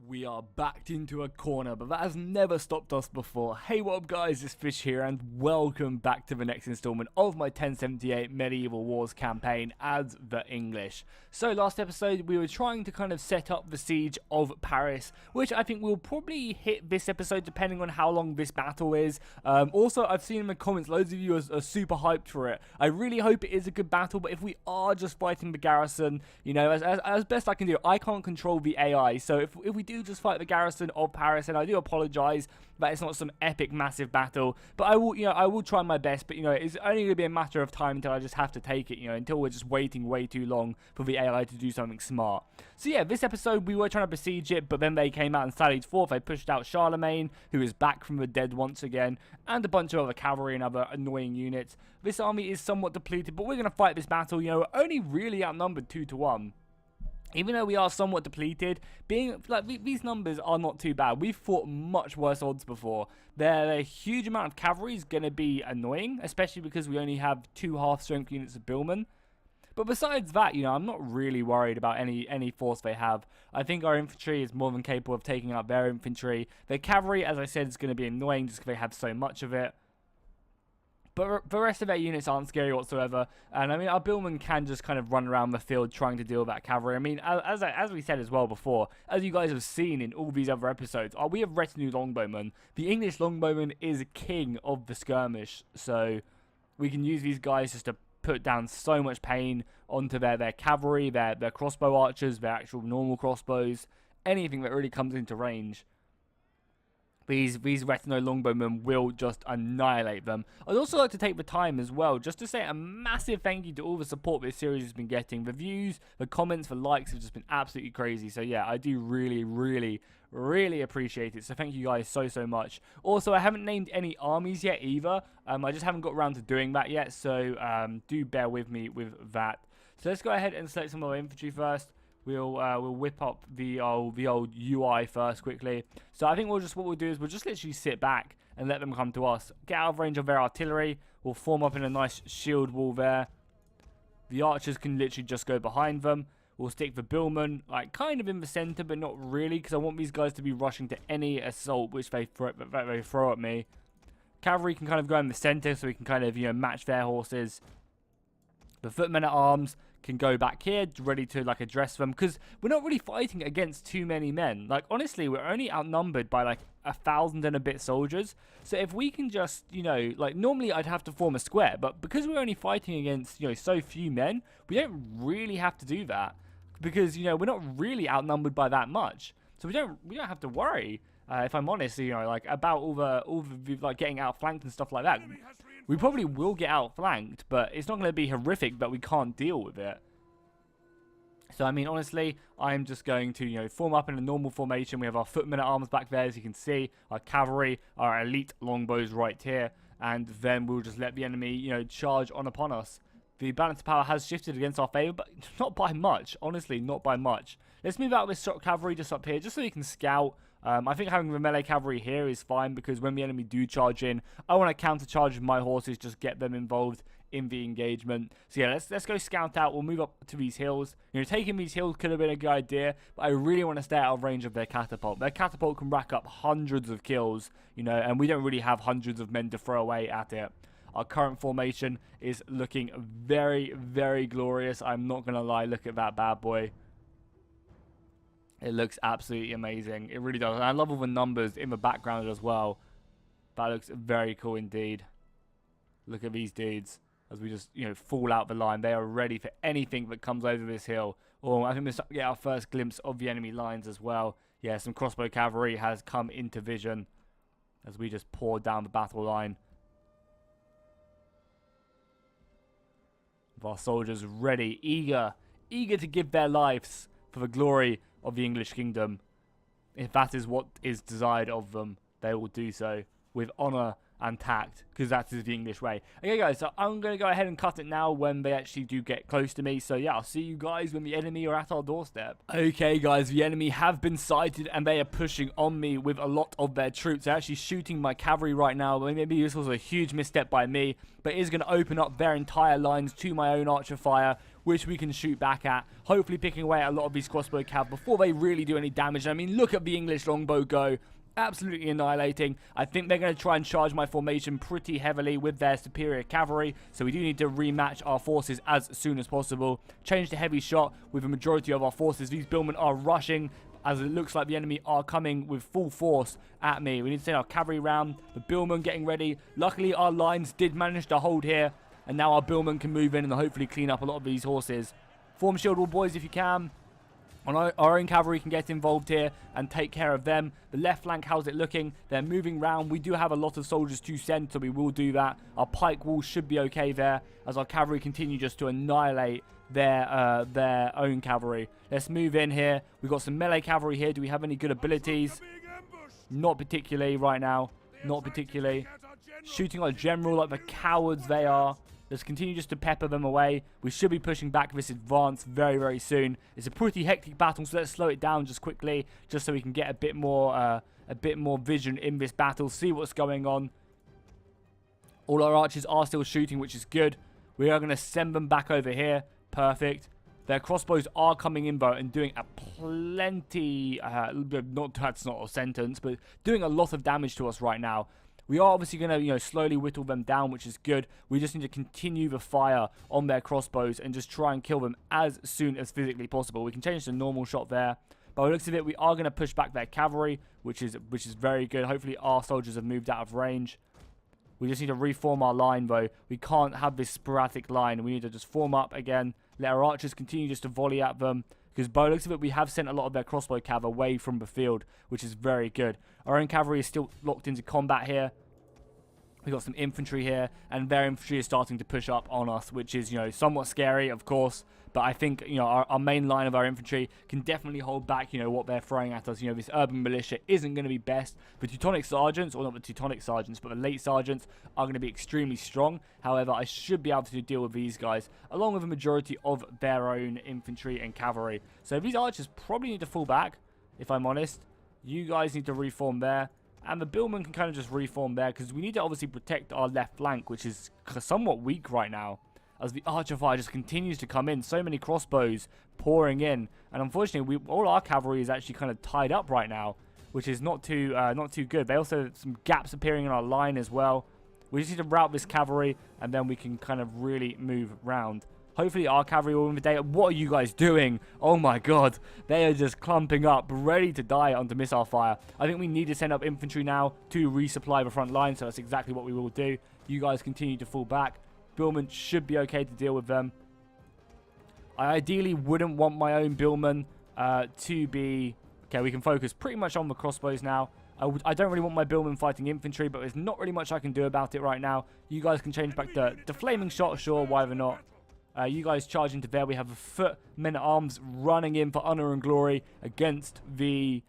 We are backed into a corner, but that has never stopped us before. Hey, what up guys, it's Fish here and welcome back to the next installment of my 1078 Medieval Wars campaign as the English. So last episode we were trying to kind of set up the siege of Paris, which I think we'll probably hit this episode depending on how long this battle is. Also, I've seen in the comments loads of you are super hyped for it. I really hope it is a good battle, but if we are just fighting the garrison, you know, as best I can do, I can't control the AI, so if we do just fight the garrison of Paris, and I do apologize that it's not some epic massive battle, but I will try my best. But it's only going to be a matter of time until I just have to take it, until we're just waiting way too long for the AI to do something smart. So yeah, this episode we were trying to besiege it, but then they came out and sallied forth. They pushed out Charlemagne, who is back from the dead once again, and a bunch of other cavalry and other annoying units. This army is somewhat depleted, but we're going to fight this battle. We're only really outnumbered 2-1. Even though we are somewhat depleted, being like these numbers are not too bad. We've fought much worse odds before. A huge amount of cavalry is going to be annoying, especially because we only have 2 half-strength units of billmen. But besides that, I'm not really worried about any force they have. I think our infantry is more than capable of taking out their infantry. Their cavalry, as I said, is going to be annoying just because they have so much of it. But the rest of their units aren't scary whatsoever, and I mean our billmen can just kind of run around the field trying to deal with that cavalry. I mean, as we said as well before, as you guys have seen in all these other episodes, we have retinue longbowmen. The English longbowman is king of the skirmish, so we can use these guys just to put down so much pain onto their cavalry, their crossbow archers, their actual normal crossbows, anything that really comes into range. These retinue longbowmen will just annihilate them. I'd also like to take the time as well just to say a massive thank you to all the support this series has been getting. The views, the comments, the likes have just been absolutely crazy. So yeah, I do really appreciate it. So thank you guys so much. Also, I haven't named any armies yet either. I just haven't got around to doing that yet. So do bear with me with that. So let's go ahead and select some of our infantry first. We'll whip up the old UI first quickly. So I think what we'll do is we'll just literally sit back and let them come to us. Get out of range of their artillery. We'll form up in a nice shield wall there. The archers can literally just go behind them. We'll stick the billmen like kind of in the center, but not really, because I want these guys to be rushing to any assault which they throw at me. Cavalry can kind of go in the center, so we can kind of match their horses. The footmen at arms can go back here, ready to like address them, because we're not really fighting against too many men. Like honestly, we're only outnumbered by like 1,000 and a bit soldiers. So if we can just, like normally I'd have to form a square, but because we're only fighting against so few men, we don't really have to do that, because we're not really outnumbered by that much. So we don't have to worry. If I'm honest, like about all the like getting outflanked and stuff like that. We probably will get outflanked, but it's not going to be horrific that we can't deal with it. So I mean, honestly, I'm just going to form up in a normal formation. We have our footmen at arms back there, as you can see, our cavalry, our elite longbows right here, and then we'll just let the enemy charge on upon us. The balance of power has shifted against our favour, but not by much. Honestly, not by much. Let's move out this shot cavalry just up here, just so we can scout. I think having the melee cavalry here is fine, because when the enemy do charge in, I want to counter-charge with my horses, just get them involved in the engagement. So yeah, let's go scout out. We'll move up to these hills. Taking these hills could have been a good idea, but I really want to stay out of range of their catapult. Their catapult can rack up hundreds of kills, and we don't really have hundreds of men to throw away at it. Our current formation is looking very glorious. I'm not going to lie. Look at that bad boy. It looks absolutely amazing. It really does. And I love all the numbers in the background as well. That looks very cool indeed. Look at these dudes as we just, fall out the line. They are ready for anything that comes over this hill. Oh, I think we'll get our first glimpse of the enemy lines as well. Yeah, some crossbow cavalry has come into vision as we just pour down the battle line. Our soldiers ready, eager to give their lives for the glory of the English kingdom. If that is what is desired of them, they will do so with honour and tact, because that is the English way. Okay guys, so I'm going to go ahead and cut it now when they actually do get close to me. So yeah, I'll see you guys when the enemy are at our doorstep. Okay guys, the enemy have been sighted and they are pushing on me with a lot of their troops. They're actually shooting my cavalry right now. Maybe this was a huge misstep by me, but it is going to open up their entire lines to my own archer fire. which we can shoot back at, hopefully picking away at a lot of these crossbow cav before they really do any damage. I mean, look at the English longbow go. Absolutely annihilating. I think they're going to try and charge my formation pretty heavily with their superior cavalry, so we do need to rematch our forces as soon as possible. Change to heavy shot with a majority of our forces. These billmen are rushing, as it looks like the enemy are coming with full force at me. We need to send our cavalry round. The billmen getting ready. Luckily, our lines did manage to hold here, and now our billmen can move in and hopefully clean up a lot of these horses. Form shield wall, boys, if you can. Our own cavalry can get involved here and take care of them. The left flank, how's it looking? They're moving round. We do have a lot of soldiers to send, so we will do that. Our pike wall should be okay there, as our cavalry continue just to annihilate their own cavalry. Let's move in here. We've got some melee cavalry here. Do we have any good abilities? Not particularly right now. Not particularly. Shooting our general like the cowards they are. Let's continue just to pepper them away. We should be pushing back this advance very, very soon. It's a pretty hectic battle, so let's slow it down just quickly, just so we can get a bit more vision in this battle, see what's going on. All our archers are still shooting, which is good. We are going to send them back over here. Perfect. Their crossbows are coming in, though, and doing a plenty, that's not a sentence, but doing a lot of damage to us right now. We are obviously going to, slowly whittle them down, which is good. We just need to continue the fire on their crossbows and just try and kill them as soon as physically possible. We can change to normal shot there. By the looks of it, we are going to push back their cavalry, which is very good. Hopefully, our soldiers have moved out of range. We just need to reform our line, though. We can't have this sporadic line. We need to just form up again. Let our archers continue just to volley at them. Because by the looks of it, we have sent a lot of their crossbow cav away from the field, which is very good. Our own cavalry is still locked into combat here. We've got some infantry here, and their infantry is starting to push up on us, which is, somewhat scary, of course. But I think, our main line of our infantry can definitely hold back, what they're throwing at us. This urban militia isn't going to be best. The Teutonic sergeants, or not the Teutonic sergeants, but the late sergeants are going to be extremely strong. However, I should be able to deal with these guys, along with a majority of their own infantry and cavalry. So these archers probably need to fall back, if I'm honest. You guys need to reform there. And the billmen can kind of just reform there, because we need to obviously protect our left flank, which is somewhat weak right now, as the archer fire just continues to come in. So many crossbows pouring in, and unfortunately, all our cavalry is actually kind of tied up right now, which is not too good. They also have some gaps appearing in our line as well. We just need to rout this cavalry, and then we can kind of really move round. Hopefully our cavalry will win the day. What are you guys doing? Oh my god. They are just clumping up, ready to die under missile fire. I think we need to send up infantry now to resupply the front line, so that's exactly what we will do. You guys continue to fall back. Billmen should be okay to deal with them. I ideally wouldn't want my own billmen to be... Okay, we can focus pretty much on the crossbows now. I don't really want my billmen fighting infantry, but there's not really much I can do about it right now. You guys can change back to flaming shot, sure, why not? You guys charge into there. We have a foot men-at-arms running in for honor and glory against the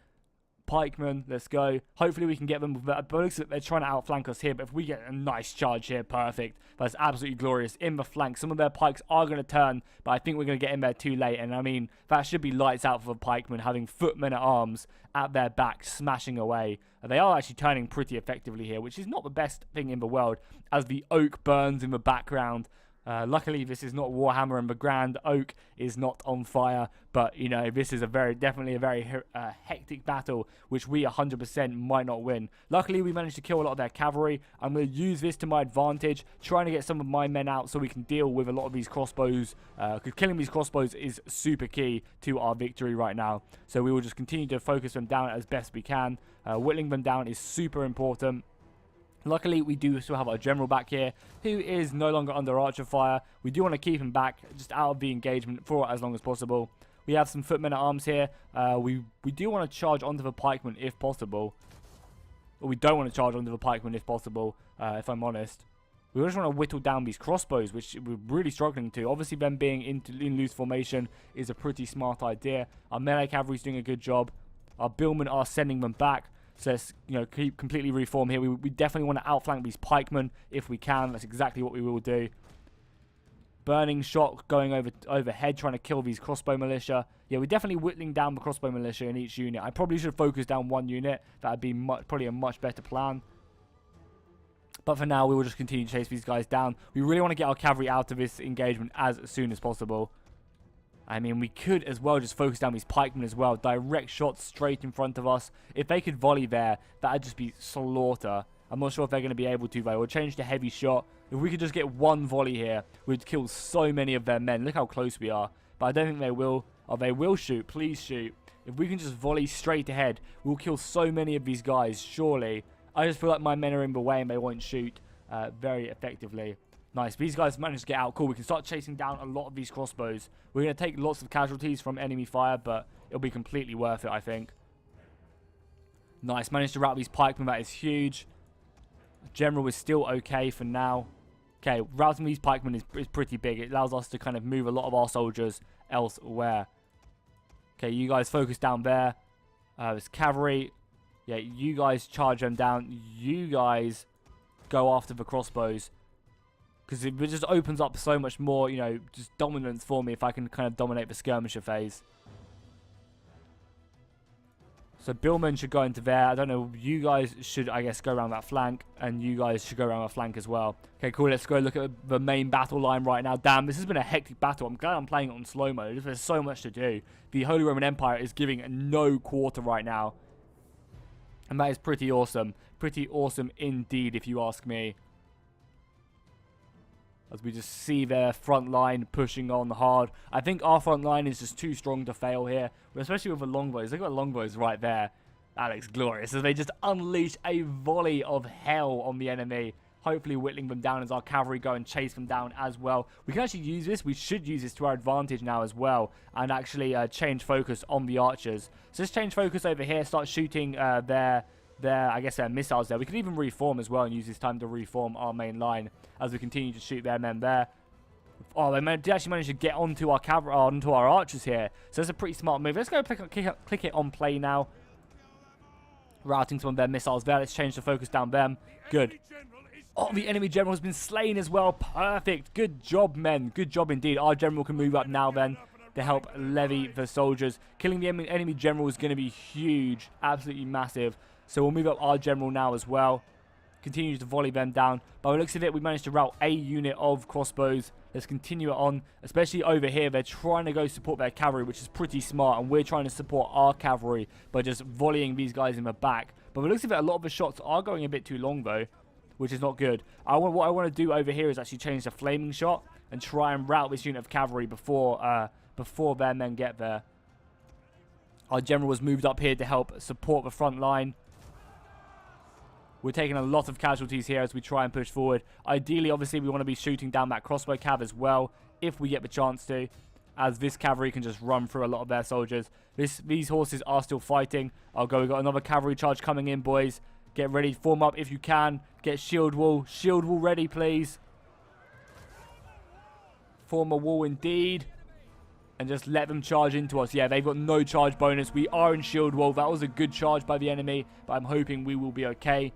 pikemen. Let's go. Hopefully we can get them. But they're trying to outflank us here. But if we get a nice charge here, perfect. That's absolutely glorious. In the flank. Some of their pikes are going to turn, but I think we're going to get in there too late. And I mean, that should be lights out for the pikemen, having footmen at arms at their back, smashing away. They are actually turning pretty effectively here, which is not the best thing in the world, as the oak burns in the background. Luckily, this is not Warhammer and the Grand Oak is not on fire, but, this is definitely a very hectic battle, which we 100% might not win. Luckily, we managed to kill a lot of their cavalry. I'm going to use this to my advantage, trying to get some of my men out so we can deal with a lot of these crossbows, because killing these crossbows is super key to our victory right now. So we will just continue to focus them down as best we can. Whittling them down is super important. Luckily, we do still have our general back here, who is no longer under archer fire. We do want to keep him back, just out of the engagement for as long as possible. We have some footmen at arms here. We do want to charge onto the pikemen if possible. Or we don't want to charge onto the pikemen if possible, if I'm honest. We just want to whittle down these crossbows, which we're really struggling to. Obviously, them being in loose formation is a pretty smart idea. Our melee cavalry is doing a good job. Our billmen are sending them back. So let's, keep completely reform here. We definitely want to outflank these pikemen if we can. That's exactly what we will do. Burning shot going overhead, trying to kill these crossbow militia. Yeah, we're definitely whittling down the crossbow militia in each unit. I probably should focus down one unit. That would be probably a much better plan. But for now, we will just continue to chase these guys down. We really want to get our cavalry out of this engagement as soon as possible. I mean, we could as well just focus down these pikemen as well. Direct shots straight in front of us. If they could volley there, that'd just be slaughter. I'm not sure if they're going to be able to, though. We'll change to heavy shot. If we could just get one volley here, we'd kill so many of their men. Look how close we are. But I don't think they will. Oh, they will shoot. Please shoot. If we can just volley straight ahead, we'll kill so many of these guys, surely. I just feel like my men are in the way and they won't shoot very effectively. Nice. These guys managed to get out. Cool. We can start chasing down a lot of these crossbows. We're going to take lots of casualties from enemy fire, but it'll be completely worth it, I think. Nice. Managed to rout these pikemen. That is huge. General is still okay for now. Okay, routing these pikemen is pretty big. It allows us to kind of move a lot of our soldiers elsewhere. Okay, you guys focus down there. There's cavalry. Yeah, you guys charge them down. You guys go after the crossbows. Because it just opens up so much more, you know, just dominance for me if I can kind of dominate the skirmisher phase. So Billman should go into there. I don't know, you guys should, I guess, go around that flank. And you guys should go around that flank as well. Okay, cool. Let's go look at the main battle line right now. Damn, this has been a hectic battle. I'm glad I'm playing it on slow mode. There's so much to do. The Holy Roman Empire is giving no quarter right now. And that is pretty awesome. Pretty awesome indeed, if you ask me. As we just see their front line pushing on hard. I think our front line is just too strong to fail here. Especially with the longbows. They've got longbows right there. That looks glorious. As they just unleash a volley of hell on the enemy. Hopefully whittling them down as our cavalry go and chase them down as well. We can actually use this. We should use this to our advantage now as well. And actually change focus on the archers. So let's change focus over here. Start shooting their missiles there. We could even reform as well and use this time to reform our main line as we continue to shoot their men there. Oh, they did actually manage to get onto our onto our archers here. So that's a pretty smart move. Let's go click it on play now. Routing some of their missiles there. Let's change the focus down them. Good. Oh, the enemy general has been slain as well. Perfect. Good job, men. Good job indeed. Our general can move up now then to help levy the soldiers. Killing the enemy general is going to be huge. Absolutely massive. So we'll move up our general now as well. Continue to volley them down. By the looks of it, we managed to rout a unit of crossbows. Let's continue it on. Especially over here, they're trying to go support their cavalry, which is pretty smart. And we're trying to support our cavalry by just volleying these guys in the back. But by the looks of it, a lot of the shots are going a bit too long, though, which is not good. What I want to do over here is actually change the flaming shot and try and rout this unit of cavalry before their men get there. Our general was moved up here to help support the front line. We're taking a lot of casualties here as we try and push forward. Ideally, obviously, we want to be shooting down that crossbow cav as well, if we get the chance to, as this cavalry can just run through a lot of their soldiers. These horses are still fighting. We've got another cavalry charge coming in, boys. Get ready, form up if you can. Get shield wall ready, please. Form a wall indeed. And just let them charge into us. Yeah, they've got no charge bonus. We are in shield wall. That was a good charge by the enemy, but I'm hoping we will be okay.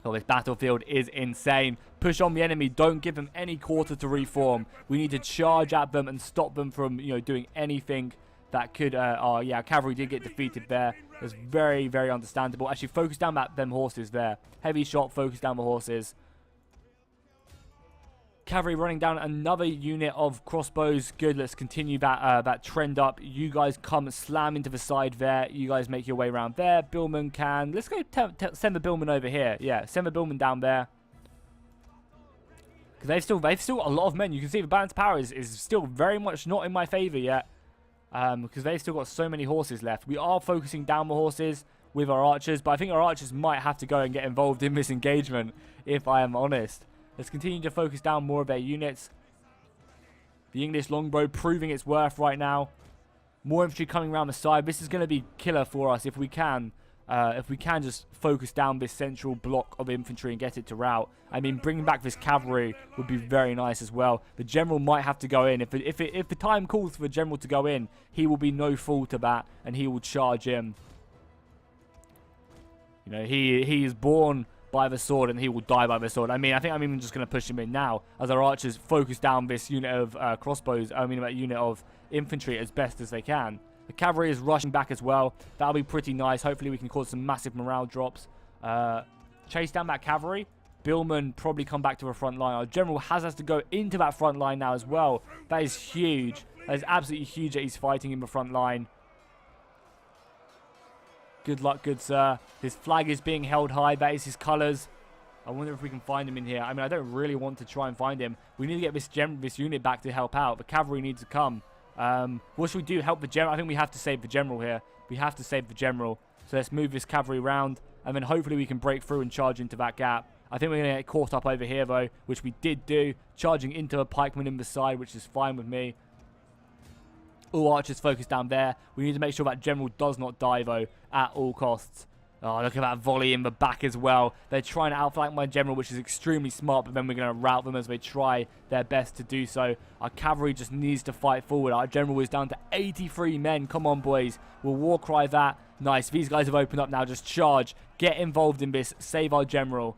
Oh, this battlefield is insane. Push on the enemy. Don't give them any quarter to reform. We need to charge at them and stop them from, doing anything that could... yeah, cavalry did get defeated there. It's very, very understandable. Actually, focus down them horses there. Heavy shot, focus down the horses. Cavalry running down another unit of crossbows. Good, let's continue that trend up. You guys come slam into the side there. You guys make your way around there. Billman can... Let's go send the Billman over here. Yeah, send the Billman down there. Because they've still got a lot of men. You can see the balance of power is still very much not in my favor yet. Because they've still got so many horses left. We are focusing down the horses with our archers. But I think our archers might have to go and get involved in this engagement, if I am honest. Let's continue to focus down more of their units. The English longbow proving its worth right now. More infantry coming around the side. This is going to be killer for us if we can. If we can just focus down this central block of infantry and get it to rout. I mean, bringing back this cavalry would be very nice as well. The general might have to go in. If the time calls for the general to go in, he will be no fool to that, and he will charge in. He is born by the sword and he will die by the sword. I think I'm even just going to push him in now as our archers focus down this unit of that unit of infantry as best as they can. The cavalry is rushing back as well. That'll be pretty nice. Hopefully we can cause some massive morale drops. Chase down that cavalry. Billman probably come back to the front line. Our general has to go into that front line now as well. That is huge. It's absolutely huge that he's fighting in the front line. Good luck, good sir. His flag is being held high. That is his colours. I wonder if we can find him in here. I mean, I don't really want to try and find him. We need to get this unit back to help out. The cavalry needs to come. What should we do? Help the general? I think we have to save the general here. We have to save the general. So let's move this cavalry around. And then hopefully we can break through and charge into that gap. I think we're going to get caught up over here, though, which we did do. Charging into a pikeman in the side, which is fine with me. All archers focus down there. We need to make sure that general does not die, though, at all costs. Oh, look at that volley in the back as well. They're trying to outflank my general, which is extremely smart, but then we're going to rout them as they try their best to do so. Our cavalry just needs to fight forward. Our general is down to 83 men. Come on, boys. We'll war cry that. Nice. These guys have opened up now. Just charge. Get involved in this. Save our general.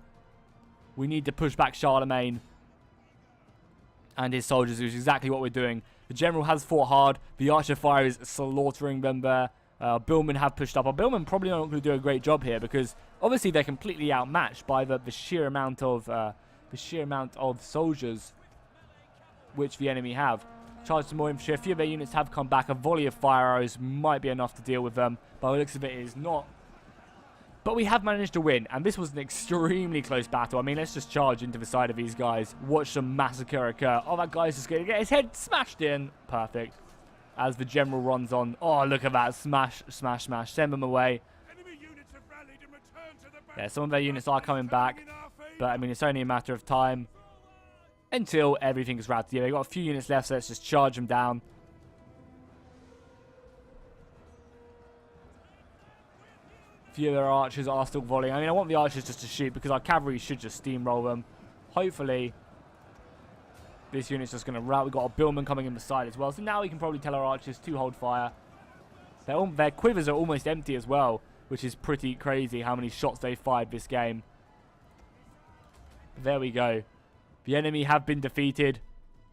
We need to push back Charlemagne and his soldiers, which is exactly what we're doing. The general has fought hard. The archer fire is slaughtering them there. Billmen have pushed up. Our Billmen probably not going to do a great job here because obviously they're completely outmatched by the sheer amount of soldiers which the enemy have. Charge some more infantry. A few of their units have come back. A volley of fire arrows might be enough to deal with them. By the looks of it, it is not. But we have managed to win, and this was an extremely close battle. I mean, let's just charge into the side of these guys. Watch some massacre occur. Oh, that guy's just going to get his head smashed in. Perfect. As the general runs on. Oh, look at that. Smash, smash, smash. Send them away. Yeah, some of their units are coming back. But, I mean, it's only a matter of time until everything is routed. Yeah, they've got a few units left, so let's just charge them down. A few of their archers are still volleying. I mean, I want the archers just to shoot because our cavalry should just steamroll them. Hopefully, this unit's just going to rout. We've got a billman coming in the side as well. So now we can probably tell our archers to hold fire. Their quivers are almost empty as well, which is pretty crazy how many shots they fired this game. There we go. The enemy have been defeated.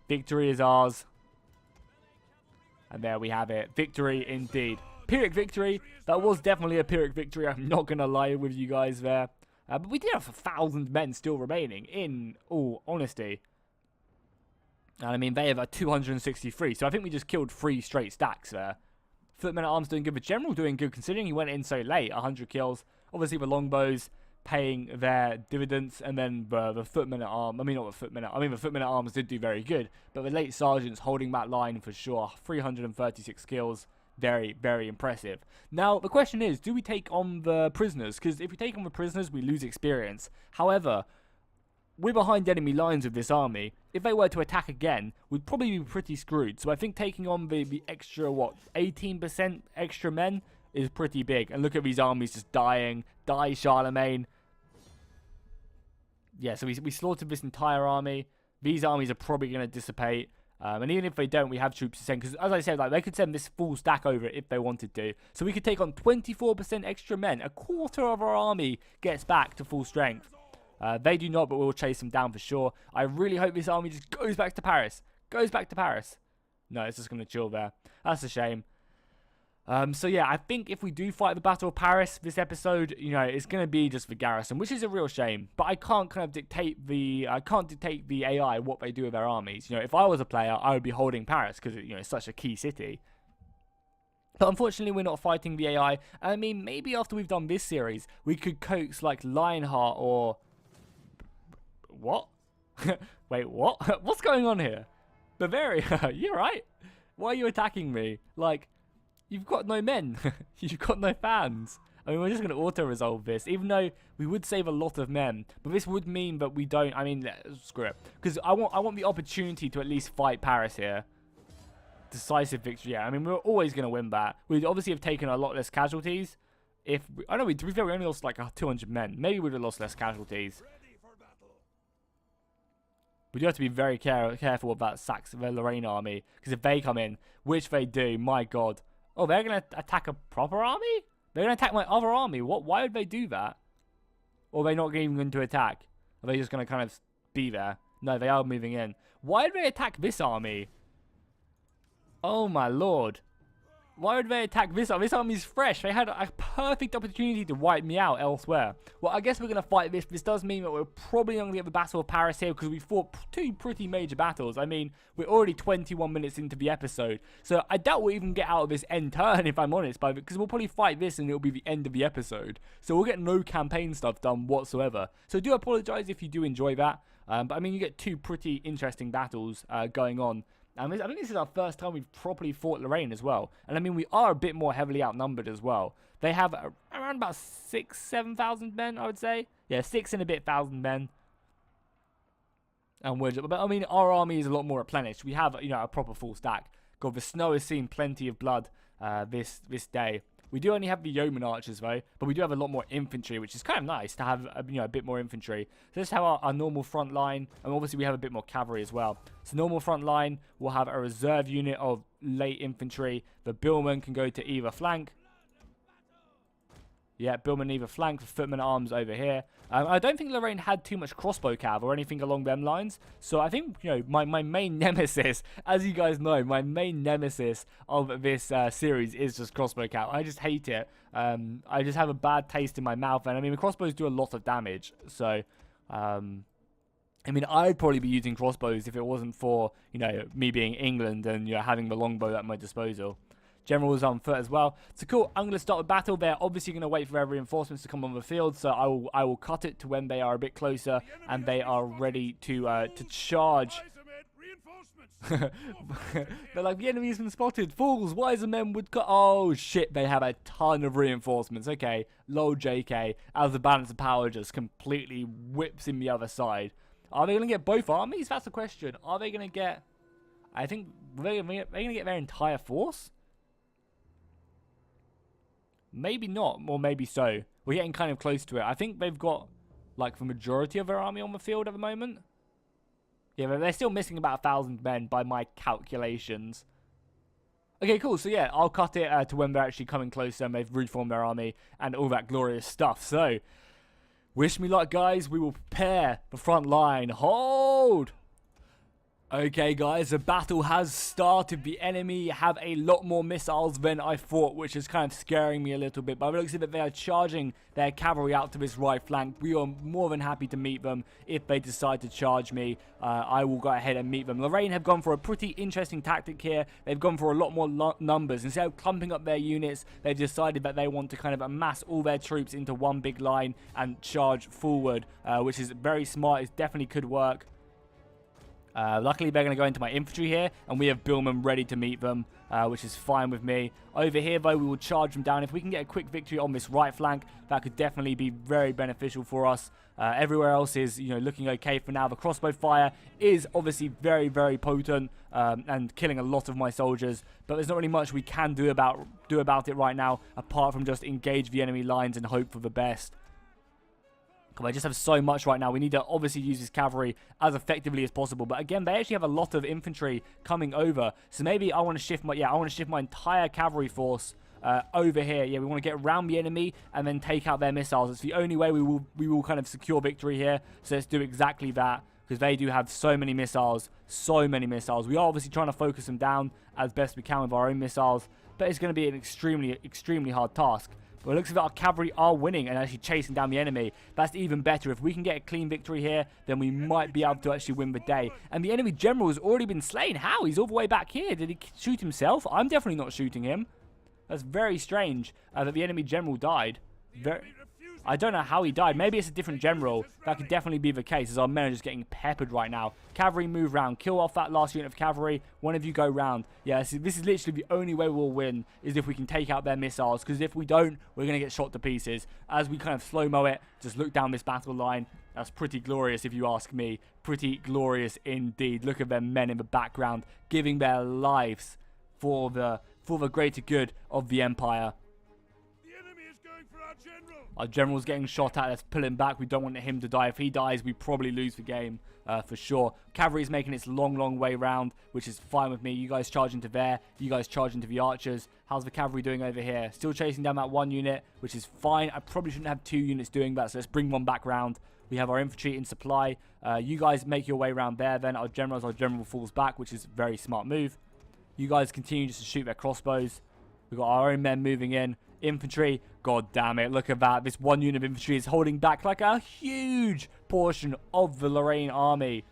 Victory is ours. And there we have it. Victory indeed. Pyrrhic victory. That was definitely a Pyrrhic victory. I'm not going to lie with you guys there. But we did have 1,000 men still remaining, in all honesty. And I mean, they have a 263. So I think we just killed 3 straight stacks there. Footmen at arms doing good. The general doing good considering he went in so late. 100 kills. Obviously the longbows paying their dividends. And then the footmen at arms. I mean, not the footmen at... I mean, the footmen at arms did do very good. But the late sergeants holding that line for sure. 336 kills. Very, very impressive. Now, the question is, do we take on the prisoners? Because if we take on the prisoners, we lose experience. However, we're behind enemy lines with this army. If they were to attack again, we'd probably be pretty screwed. So I think taking on the extra, 18% extra men is pretty big. And look at these armies just dying. Die, Charlemagne. Yeah, so we slaughtered this entire army. These armies are probably going to dissipate. And even if they don't, we have troops to send. Because as I said, like they could send this full stack over if they wanted to. So we could take on 24% extra men. A quarter of our army gets back to full strength. They do not, but we'll chase them down for sure. I really hope this army just goes back to Paris. Goes back to Paris. No, it's just going to chill there. That's a shame. So yeah, I think if we do fight the Battle of Paris this episode, you know, it's going to be just the garrison, which is a real shame. But I can't kind of dictate the AI what they do with their armies. You know, if I was a player, I would be holding Paris because you know it's such a key city. But unfortunately, we're not fighting the AI. I mean, maybe after we've done this series, we could coax like Lionheart or what? Wait, what? What's going on here? Bavaria, you right? Why are you attacking me? Like. You've got no men. You've got no fans. I mean, we're just going to auto-resolve this, even though we would save a lot of men. But this would mean that we don't... I mean, screw it. Because I want the opportunity to at least fight Paris here. Decisive victory. Yeah, I mean, we're always going to win that. We'd obviously have taken a lot less casualties. If I know, to be fair, we only lost like 200 men. Maybe we'd have lost less casualties. We do have to be very careful about the Lorraine army. Because if they come in, which they do, my God... Oh, they're going to attack a proper army? They're going to attack my other army. What? Why would they do that? Or are they not even going to attack? Are they just going to kind of be there? No, they are moving in. Why did they attack this army? Oh, my lord. Why would they attack this army? This army's fresh. They had a perfect opportunity to wipe me out elsewhere. Well, I guess we're going to fight this. This does mean that we're probably not going to get the Battle of Paris here because we fought two pretty major battles. I mean, we're already 21 minutes into the episode. So I doubt we'll even get out of this end turn, if I'm honest, because we'll probably fight this and it'll be the end of the episode. So we'll get no campaign stuff done whatsoever. So I do apologize if you do enjoy that. But I mean, you get two pretty interesting battles going on. I think this is our first time we've properly fought Lorraine as well. And I mean, we are a bit more heavily outnumbered as well. They have around about 7,000 men, I would say. Yeah, 6 and a bit thousand men. And but I mean, our army is a lot more replenished. We have, a proper full stack. God, the snow has seen plenty of blood this day. We do only have the yeoman archers though, but we do have a lot more infantry, which is kind of nice to have a bit more infantry. So let's have our normal front line, and obviously we have a bit more cavalry as well. So normal front line, we'll have a reserve unit of late infantry. The billmen can go to either flank. Yeah, billmen either flank, the footmen arms over here. I don't think Lorraine had too much crossbow cav or anything along them lines. So I think, my main nemesis, as you guys know, my main nemesis of this series is just crossbow cav. I just hate it. I just have a bad taste in my mouth. And I mean, the crossbows do a lot of damage. So, I mean, I'd probably be using crossbows if it wasn't for, me being England and, having the longbow at my disposal. Generals on foot as well. So cool, I'm going to start the battle. They're obviously going to wait for their reinforcements to come on the field, so I will cut it to when they are a bit closer and they are ready to charge. They're like, the enemy has been spotted. Fools, wiser men would cut. Oh shit, they have a ton of reinforcements. Okay, low JK, as the balance of power just completely whips in the other side. Are they going to get both armies? That's the question. Are they going to get... I think, are they going to get their entire force? Maybe not, or maybe so. We're getting kind of close to it. I think they've got, like, the majority of their army on the field at the moment. Yeah, but they're still missing about 1,000 men by my calculations. Okay, cool. So, yeah, I'll cut it to when they're actually coming closer and they've reformed their army and all that glorious stuff. So, wish me luck, guys. We will prepare the front line. Hold! Okay guys, the battle has started. The enemy have a lot more missiles than I thought, which is kind of scaring me a little bit. But it looks like they are charging their cavalry out to this right flank. We are more than happy to meet them if they decide to charge me. I will go ahead and meet them. Lorraine have gone for a pretty interesting tactic here. They've gone for a lot more numbers. Instead of clumping up their units, they've decided that they want to kind of amass all their troops into one big line and charge forward, which is very smart. It definitely could work. Luckily, they're going to go into my infantry here, and we have billmen ready to meet them, which is fine with me. Over here, though, we will charge them down. If we can get a quick victory on this right flank, that could definitely be very beneficial for us. Everywhere else is, looking okay for now. The crossbow fire is obviously very, very potent and killing a lot of my soldiers, but there's not really much we can do about it right now, apart from just engage the enemy lines and hope for the best. I just have so much right now. We need to obviously use this cavalry as effectively as possible. But again, they actually have a lot of infantry coming over. So maybe I want to shift my entire cavalry force over here. Yeah, we want to get around the enemy and then take out their missiles. It's the only way we will kind of secure victory here. So let's do exactly that, because they do have so many missiles. So many missiles. We are obviously trying to focus them down as best we can with our own missiles, but it's going to be an extremely hard task. But it looks like our cavalry are winning and actually chasing down the enemy. That's even better. If we can get a clean victory here, then we might be able to actually win the day. And the enemy general has already been slain. How? He's all the way back here. Did he shoot himself? I'm definitely not shooting him. That's very strange that the enemy general died. I don't know how he died. Maybe it's a different general. That could definitely be the case, as our men are just getting peppered right now. Cavalry, move round. Kill off that last unit of cavalry. One of you go round. Yeah, this is literally the only way we'll win, is if we can take out their missiles. Because if we don't, we're going to get shot to pieces. As we kind of slow-mo it, just look down this battle line. That's pretty glorious, if you ask me. Pretty glorious indeed. Look at their men in the background, giving their lives for the greater good of the Empire. Our general's getting shot at. Let's pull him back. We don't want him to die. If he dies, we probably lose the game for sure. Cavalry's making its long way round, which is fine with me. You guys charge into there. You guys charge into the archers. How's the cavalry doing over here? Still chasing down that one unit, which is fine. I probably shouldn't have two units doing that, so let's bring one back round. We have our infantry in supply. You guys make your way around there then. Our general falls back, which is a very smart move. You guys continue just to shoot their crossbows. We've got our own men moving in. Infantry, god damn it, look at that. This one unit of infantry is holding back like a huge portion of the Lorraine army.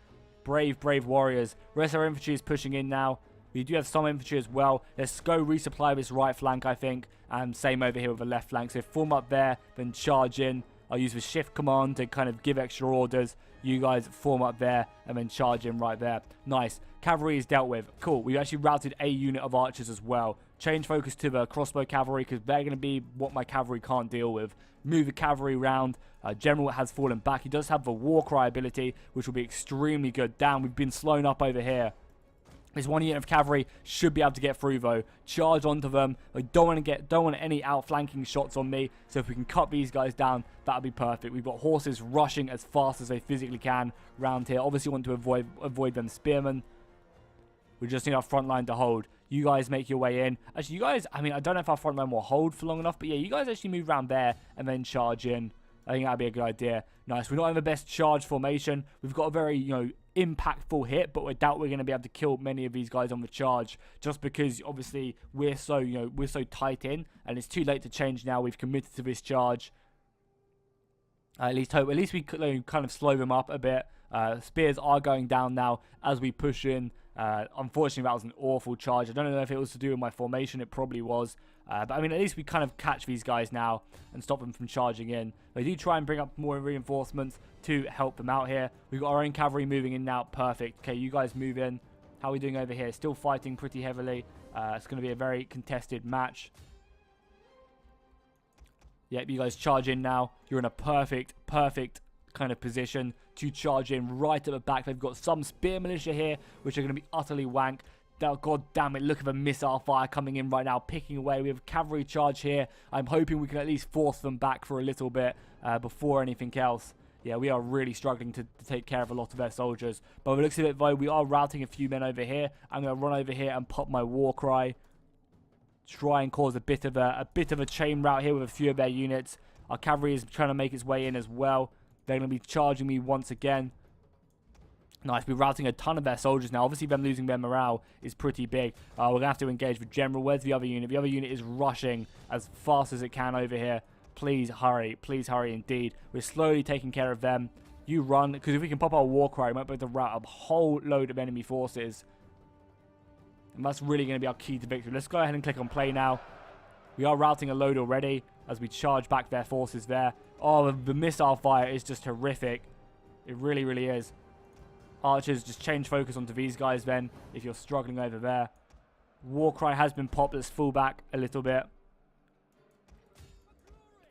Brave, brave warriors. Rest of our infantry is pushing in now. We do have some infantry as well. Let's go resupply this right flank, I think. And same over here with the left flank. So form up there, then charge in. I'll use the shift command to kind of give extra orders. You guys form up there and then charge in right there. Nice. Cavalry is dealt with. Cool. We actually routed a unit of archers as well. Change focus to the crossbow cavalry because they're going to be what my cavalry can't deal with. Move the cavalry around. General has fallen back. He does have the war cry ability, which will be extremely good. Damn, we've been slowed up over here. This one unit of cavalry should be able to get through though. Charge onto them. I don't want any outflanking shots on me. So if we can cut these guys down, that'll be perfect. We've got horses rushing as fast as they physically can round here. Obviously want to avoid them spearmen. We just need our front line to hold. You guys make your way in. Actually, you guys, I mean, I don't know if our front line will hold for long enough, but yeah, you guys actually move around there and then charge in. I think that'd be a good idea. Nice. We're not in the best charge formation. We've got a very, impactful hit, but I doubt we're going to be able to kill many of these guys on the charge just because obviously we're so, we're so tight in and it's too late to change now. We've committed to this charge. At least we could kind of slow them up a bit. Spears are going down now as we push in. Unfortunately, that was an awful charge. I don't know if it was to do with my formation. It probably was. But I mean, at least we kind of catch these guys now and stop them from charging in. They do try and bring up more reinforcements to help them out here. We've got our own cavalry moving in now. Perfect. Okay, you guys move in. How are we doing over here? Still fighting pretty heavily. It's going to be a very contested match. Yep, you guys charge in now. You're in a perfect kind of position to charge in right at the back. They've got some spear militia here, which are going to be utterly wank. God damn it, look at the missile fire coming in right now, picking away. We have a cavalry charge here. I'm hoping we can at least force them back for a little bit before anything else. Yeah, we are really struggling to take care of a lot of their soldiers. But by the looks of it, though, we are routing a few men over here. I'm going to run over here and pop my war cry. Try and cause a bit of a chain rout here with a few of their units. Our cavalry is trying to make its way in as well. They're going to be charging me once again. Nice, we're routing a ton of their soldiers now. Obviously, them losing their morale is pretty big. We're going to have to engage with General. Where's the other unit? The other unit is rushing as fast as it can over here. Please hurry indeed. We're slowly taking care of them. You run, because if we can pop our war cry, we might be able to rout a whole load of enemy forces. And that's really going to be our key to victory. Let's go ahead and click on play now. We are routing a load already as we charge back their forces there. Oh, the missile fire is just horrific. It really, really is. Archers, just change focus onto these guys then, if you're struggling over there. Warcry has been popped. Let's fall back a little bit.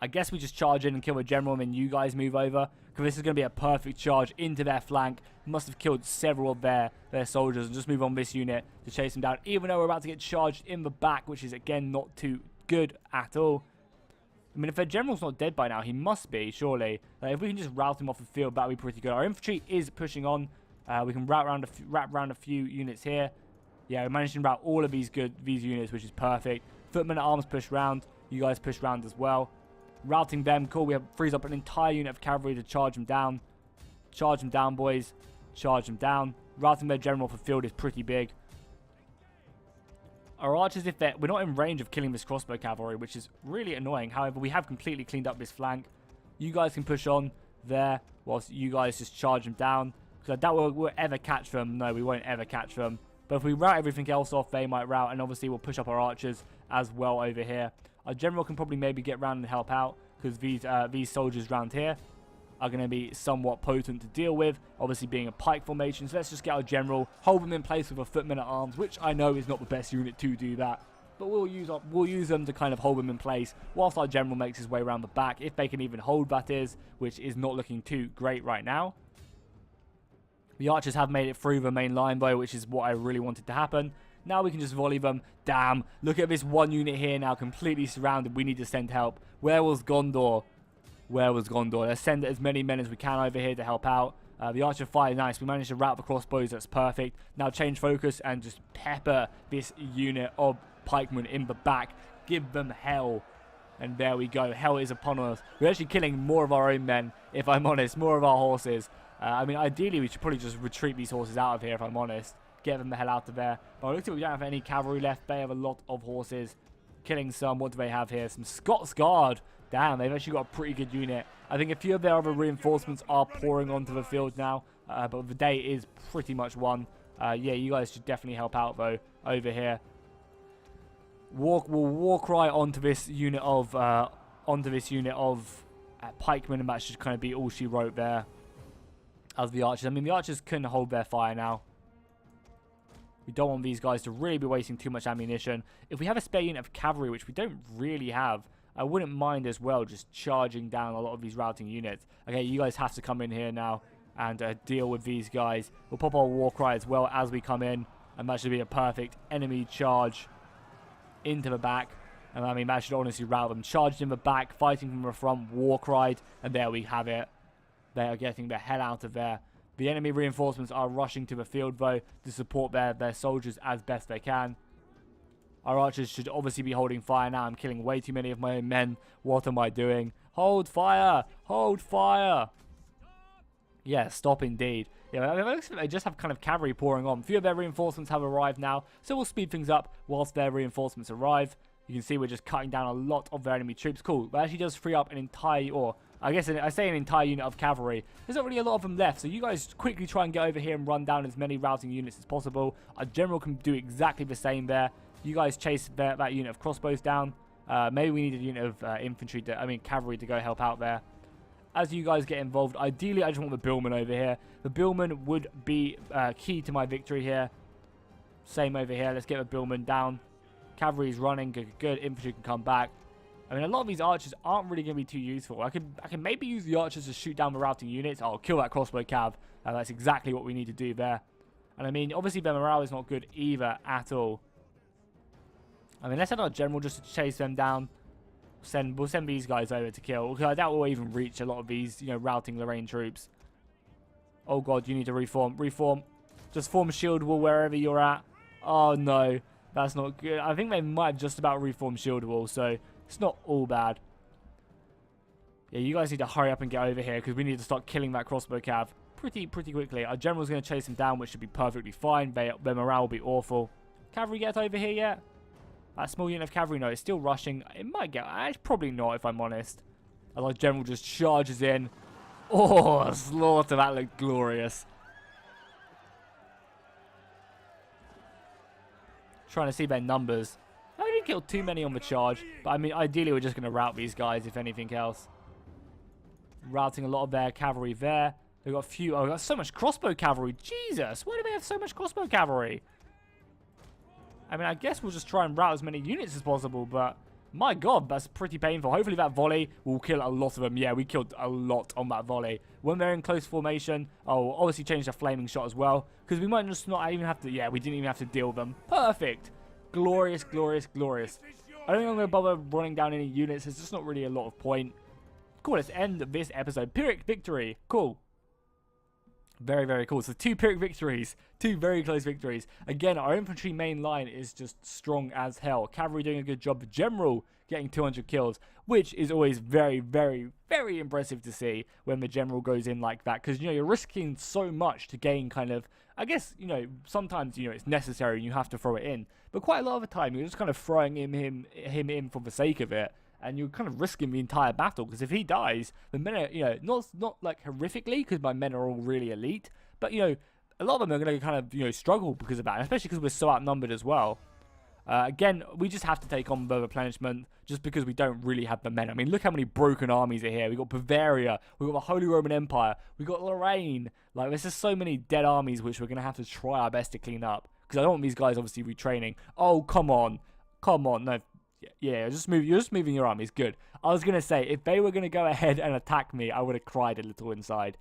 I guess we just charge in and kill the general and then you guys move over. Because this is going to be a perfect charge into their flank. Must have killed several of their soldiers. And just move on this unit to chase them down. Even though we're about to get charged in the back, which is again not too good at all. I mean, if their general's not dead by now, he must be, surely. If we can just rout him off the field, that would be pretty good. Our infantry is pushing on. We can wrap around a few units here. Yeah, we managed to rout all of these units, which is perfect. Footmen at arms push round. You guys push round as well. Routing them, cool. We have frees up an entire unit of cavalry to charge them down. Charge them down, boys. Charge them down. Routing their general off the field is pretty big. Our archers, we're not in range of killing this crossbow cavalry, which is really annoying. However, we have completely cleaned up this flank. You guys can push on there, whilst you guys just charge them down. Because I doubt we'll ever catch them. No, we won't ever catch them. But if we rout everything else off, they might rout. And obviously, we'll push up our archers as well over here. Our general can probably maybe get round and help out. Because these soldiers around here are going to be somewhat potent to deal with. Obviously, being a pike formation. So let's just get our general, hold them in place with a footman at arms. Which I know is not the best unit to do that. But we'll use them to kind of hold them in place. Whilst our general makes his way around the back. If they can even hold, that is. Which is not looking too great right now. The archers have made it through the main line though, which is what I really wanted to happen. Now we can just volley them. Damn, look at this one unit here now, completely surrounded. We need to send help. Where was Gondor? Where was Gondor? Let's send as many men as we can over here to help out. The archer fire, nice. We managed to rout the crossbows, that's perfect. Now change focus and just pepper this unit of pikemen in the back. Give them hell. And there we go. Hell is upon us. We're actually killing more of our own men, if I'm honest. More of our horses. I mean, ideally, we should probably just retreat these horses out of here, if I'm honest. Get them the hell out of there. But it looks like we don't have any cavalry left. They have a lot of horses. killing some. What do they have here? Some Scots Guard. Damn, they've actually got a pretty good unit. I think a few of their other reinforcements are pouring onto the field now. But the day is pretty much won. Yeah, you guys should definitely help out, though, over here. We'll war cry onto this unit of pikemen, and that should kind of be all she wrote there. As the archers. I mean, the archers couldn't hold their fire now. We don't want these guys to really be wasting too much ammunition. If we have a spare unit of cavalry, which we don't really have, I wouldn't mind as well just charging down a lot of these routing units. Okay, you guys have to come in here now and deal with these guys. We'll pop our war cry as well as we come in, and that should be a perfect enemy charge into the back. And I mean, that should honestly rout them. Charged in the back, fighting from the front, war cried, and there we have it. They are getting the hell out of there. The enemy reinforcements are rushing to the field, though, to support their soldiers as best they can. Our archers should obviously be holding fire now. I'm killing way too many of my own men. What am I doing? Hold fire! Hold fire! Yeah, stop indeed. Yeah, it looks like they just have kind of cavalry pouring on. A few of their reinforcements have arrived now, so we'll speed things up whilst their reinforcements arrive. You can see we're just cutting down a lot of their enemy troops. Cool. That actually does free up an entire, or I guess I say an entire unit of cavalry. There's not really a lot of them left, so you guys quickly try and get over here and run down as many routing units as possible. Our general can do exactly the same there. You guys chase that unit of crossbows down. Maybe we need a unit of cavalry to go help out there. As you guys get involved, ideally I just want the billmen over here. The billmen would be key to my victory here. Same over here. Let's get the billmen down. Cavalry is running. Good. Infantry can come back. I mean, a lot of these archers aren't really going to be too useful. I can maybe use the archers to shoot down the routing units. I'll kill that crossbow cav. That's exactly what we need to do there. And I mean, obviously their morale is not good either at all. I mean, let's send our general just to chase them down. We'll send these guys over to kill. That will even reach a lot of these, routing Lorraine troops. Oh god, you need to reform. Reform. Just form a shield wall wherever you're at. Oh no, that's not good. I think they might have just about reformed shield wall, so it's not all bad. Yeah, you guys need to hurry up and get over here because we need to start killing that crossbow cav pretty quickly. Our general's going to chase him down, which should be perfectly fine. Their morale will be awful. Cavalry get over here yet? That small unit of cavalry, no, it's still rushing. It might get... probably not, if I'm honest. As our general just charges in. Oh, slaughter. That looked glorious. Trying to see their numbers. I didn't kill too many on the charge. But, I mean, ideally, we're just going to rout these guys, if anything else. Routing a lot of their cavalry there. They've got a few... Oh, we've got so much crossbow cavalry. Jesus, why do they have so much crossbow cavalry? I mean, I guess we'll just try and rout as many units as possible, but my god, that's pretty painful. Hopefully that volley will kill a lot of them. Yeah, we killed a lot on that volley. When they're in close formation, I'll obviously change the flaming shot as well, because we might just not even have to... Yeah, we didn't even have to deal with them. Perfect. Glorious, glorious, glorious. I don't think I'm going to bother running down any units. There's just not really a lot of point. Cool, let's end this episode. Pyrrhic victory. Cool. Very, very cool. So 2 Pyrrhic victories. 2 very close victories. Again, our infantry main line is just strong as hell. Cavalry doing a good job. The general getting 200 kills, which is always very, very, very impressive to see when the general goes in like that. Because, you're risking so much to gain kind of... I guess, sometimes, it's necessary and you have to throw it in. But quite a lot of the time, you're just kind of throwing him in for the sake of it. And you're kind of risking the entire battle, because if he dies, the men are, not like horrifically, because my men are all really elite, but, a lot of them are going to kind of, struggle because of that, especially because we're so outnumbered as well. Again, we just have to take on the replenishment, just because we don't really have the men. I mean, look how many broken armies are here. We've got Bavaria, we've got the Holy Roman Empire, we've got Lorraine. Like, there's just so many dead armies, which we're going to have to try our best to clean up, because I don't want these guys, obviously, retraining. Oh, come on. Come on. No. Yeah, you're just moving your armies. Good. I was going to say, if they were going to go ahead and attack me, I would have cried a little inside.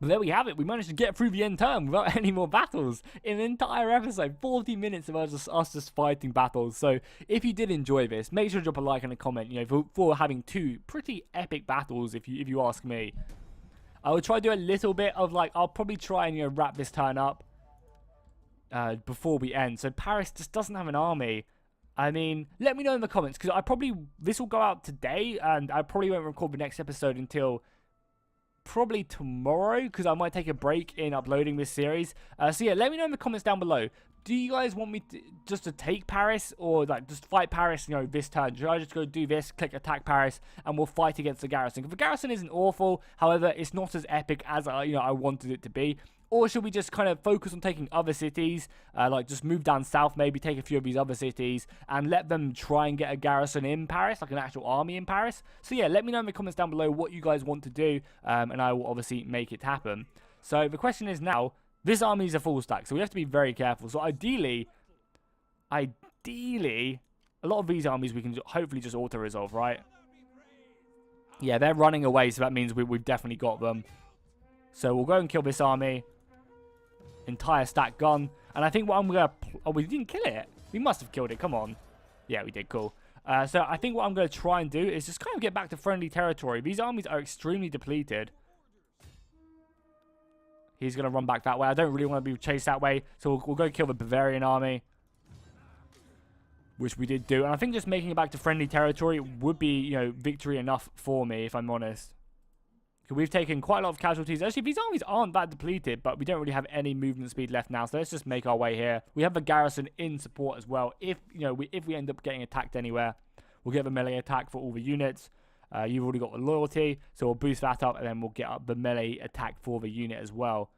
But there we have it. We managed to get through the end term without any more battles in an entire episode. 40 minutes of us just fighting battles. So if you did enjoy this, make sure to drop a like and a comment, for having 2 pretty epic battles, if you ask me. I will try to do a little bit of, I'll probably try and, wrap this turn up before we end. So Paris just doesn't have an army. I mean, let me know in the comments, because this will go out today, and I probably won't record the next episode until probably tomorrow, because I might take a break in uploading this series. So yeah, let me know in the comments down below. do you guys want me to, just to take Paris, or like just fight Paris, you know, this turn? Should I just go do this, click attack Paris, and we'll fight against the garrison? Because the garrison isn't awful, however, it's not as epic as I wanted it to be. Or should we just kind of focus on taking other cities, like just move down south, maybe take a few of these other cities, and let them try and get a garrison in Paris, like an actual army in Paris? So yeah, let me know in the comments down below what you guys want to do, and I will obviously make it happen. So the question is now, this army is a full stack, so we have to be very careful. So ideally, a lot of these armies we can hopefully just auto-resolve, right? Yeah, they're running away, so that means we've definitely got them. So we'll go and kill this army. Entire stack gone. And I think what I'm going to... Oh, we didn't kill it. We must have killed it. Come on. Yeah, we did. Cool. So I think what I'm going to try and do is just kind of get back to friendly territory. These armies are extremely depleted. He's going to run back that way. I don't really want to be chased that way. So we'll go kill the Bavarian army. Which we did do. And I think just making it back to friendly territory would be, you know, victory enough for me, if I'm honest. Because we've taken quite a lot of casualties. Actually, these armies aren't that depleted, but we don't really have any movement speed left now. So let's just make our way here. We have the garrison in support as well. If, you know, if we end up getting attacked anywhere, we'll get the melee attack for all the units. You've already got the loyalty, so we'll boost that up, and then we'll get up the melee attack for the unit as well.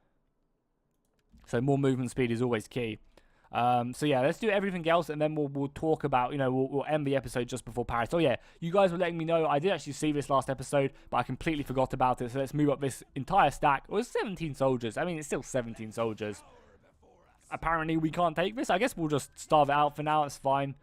So more movement speed is always key. So yeah, let's do everything else, and then we'll talk about, you know, we'll end the episode just before Paris. So yeah, you guys were letting me know. I did actually see this last episode, but I completely forgot about it. So let's move up this entire stack. It was 17 soldiers. I mean, it's still 17 soldiers. Apparently, we can't take this. I guess we'll just starve it out for now. It's fine.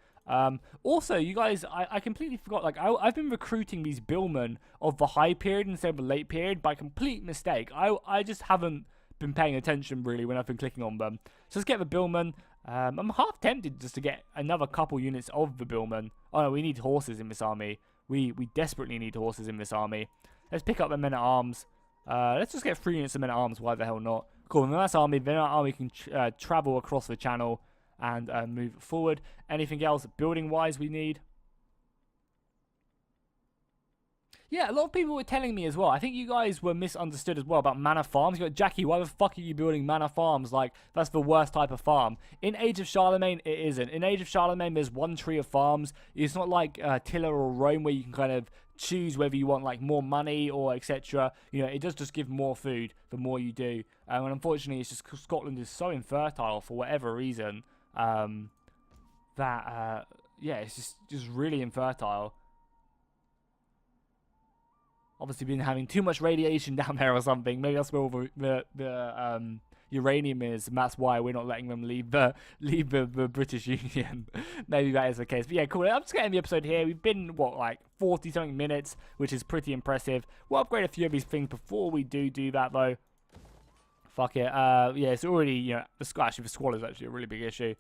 Also, you guys, I completely forgot, like, I've been recruiting these billmen of the high period instead of the late period by complete mistake. I just haven't been paying attention, really, when I've been clicking on them. So let's get the billmen. I'm half tempted just to get another couple units of the billmen. Oh no, we need horses in this army. We desperately need horses in this army. Let's pick up the men-at-arms. Let's just get 3 units of men-at-arms. Why the hell not? Cool, and that's army. Then our army can travel across the channel and move forward. Anything else building-wise we need? Yeah, a lot of people were telling me as well. I think you guys were misunderstood as well about manor farms. You got, Jackie, why the fuck are you building manor farms? Like, that's the worst type of farm. In Age of Charlemagne, it isn't. In Age of Charlemagne, there's one tree of farms. It's not like Attila or Rome where you can kind of choose whether you want like more money or etc. You know, it does just give more food the more you do. And unfortunately, it's just Scotland is so infertile for whatever reason that yeah, it's just really infertile. Obviously been having too much radiation down there or something. Maybe that's where the uranium is, and that's why we're not letting them leave the British Union. Maybe that is the case. But yeah, cool. I'm just getting the episode here. We've been, what, like 40-something minutes, which is pretty impressive. We'll upgrade a few of these things before we do that, though. Fuck it. Yeah, it's already, you know, actually the squall is actually a really big issue.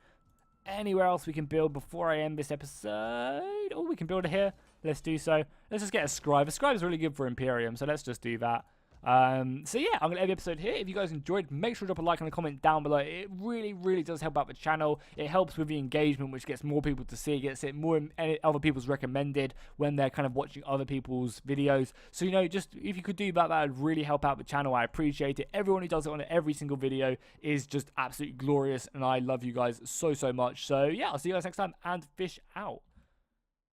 Anywhere else we can build before I end this episode? Oh, we can build it here. Let's do so. Let's just get a scribe. A scribe is really good for Imperium, so let's just do that. So yeah, I'm going to end the episode here. If you guys enjoyed, make sure to drop a like and a comment down below. It really, really does help out the channel. It helps with the engagement, which gets more people to see. It gets it more other people's recommended when they're kind of watching other people's videos. So, you know, just if you could do that, that would really help out the channel. I appreciate it. Everyone who does it on every single video is just absolutely glorious, and I love you guys so, so much. So yeah, I'll see you guys next time, and fish out.